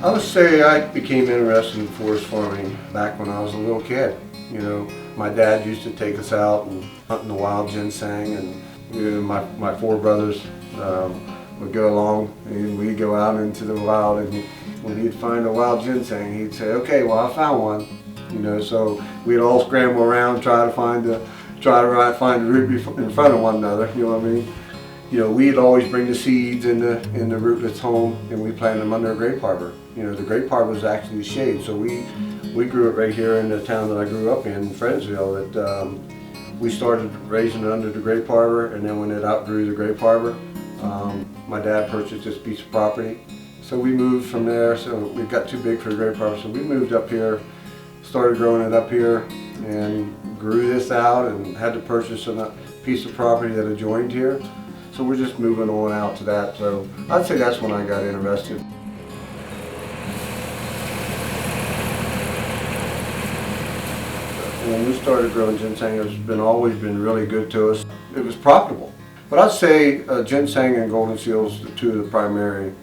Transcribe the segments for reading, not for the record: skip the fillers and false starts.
I would say I became interested in forest farming back when I was a little kid. You know, my dad used to take us out and hunt in the wild ginseng, and my four brothers would go along, and we'd go out into the wild, and when he'd find a wild ginseng, he'd say, "Okay, well, I found one." You know, so we'd all scramble around, try to find the root in front of one another. You know what I mean? You know, we'd always bring the seeds in the rootlets home, and we planted them under a grape arbor. You know, the grape arbor was actually shade, so we grew it right here in the town that I grew up in, Friendsville. That we started raising it under the grape arbor, and then when it outgrew the grape arbor, my dad purchased this piece of property. So we moved from there. So we got too big for the grape arbor, so we moved up here, started growing it up here, and grew this out, and had to purchase a piece of property that adjoined here. So we're just moving on out to that. So I'd say that's when I got interested. When we started growing ginseng, it's always been really good to us. It was profitable. But I'd say ginseng and golden seal's the two of the primary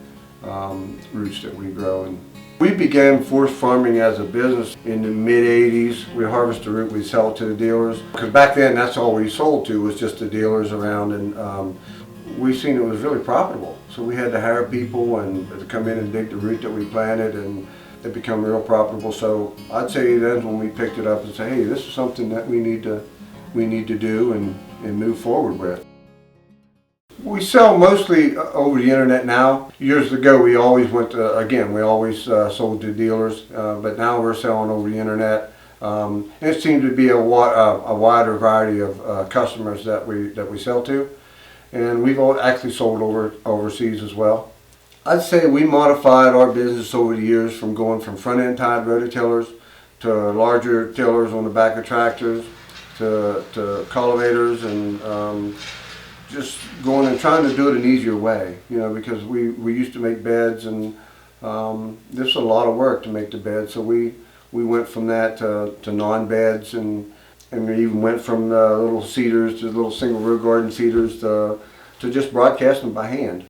roots that we grow. And we began forest farming as a business in the mid-'80s. We harvest the root, we sell it to the dealers. Because back then, that's all we sold to was just the dealers around, and we seen it was really profitable. So we had to hire people and to come in and dig the root that we planted, and it became real profitable. So I'd say that's when we picked it up and say, hey, this is something that we need to do and move forward with. We sell mostly over the internet now. Years ago, we always went to, we always sold to dealers, but now we're selling over the internet. It seems to be a wider variety of customers that we sell to, and we've actually sold overseas as well. I'd say we modified our business over the years from going from front-end tied rototillers to larger tillers on the back of tractors to cultivators, and just going and trying to do it an easier way, you know, because we used to make beds, and this is a lot of work to make the bed. So we went from that to non-beds, and we even went from little cedars to little single row garden cedars to just broadcasting by hand.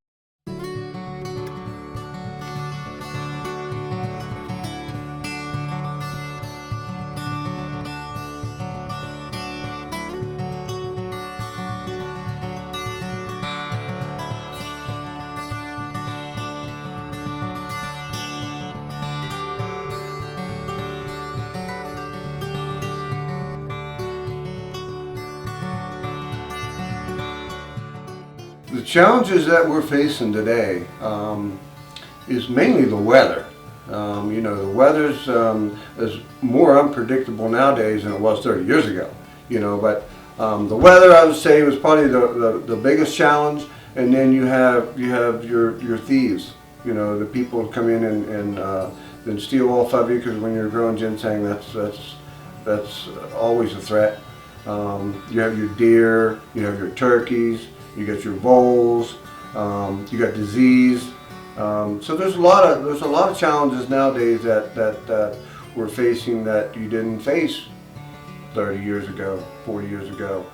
The challenges that we're facing today is mainly the weather. You know, the weather's is more unpredictable nowadays than it was 30 years ago. You know, but the weather, I would say, was probably the biggest challenge. And then you have your thieves. You know, the people who come in and then steal off of you, because when you're growing ginseng, that's always a threat. You have your deer, you have your turkeys. You got your voles, you got disease. So there's a lot of challenges nowadays that we're facing that you didn't face 30 years ago, 40 years ago.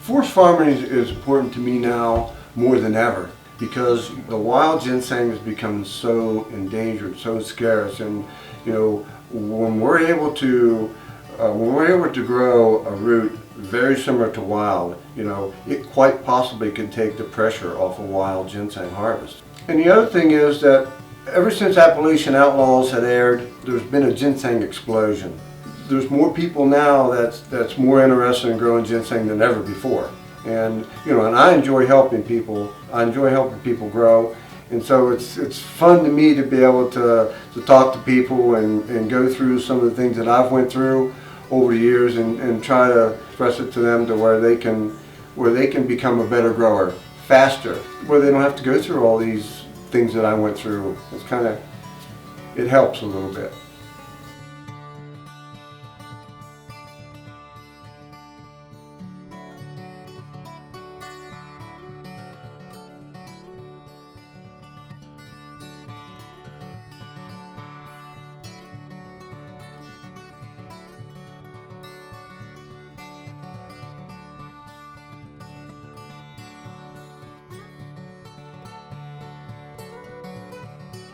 Forest farming is important to me now more than ever, because the wild ginseng has become so endangered, so scarce, and you know, when we're able to grow a root very similar to wild, you know, it quite possibly can take the pressure off a wild ginseng harvest. And the other thing is that ever since Appalachian Outlaws had aired, there's been a ginseng explosion. There's more people now that's more interested in growing ginseng than ever before. And you know, and I enjoy helping people. I enjoy helping people grow. And so it's fun to me to be able to talk to people and go through some of the things that I've went through over the years, and try to express it to them to where they can become a better grower faster, where they don't have to go through all these things that I went through. It helps a little bit.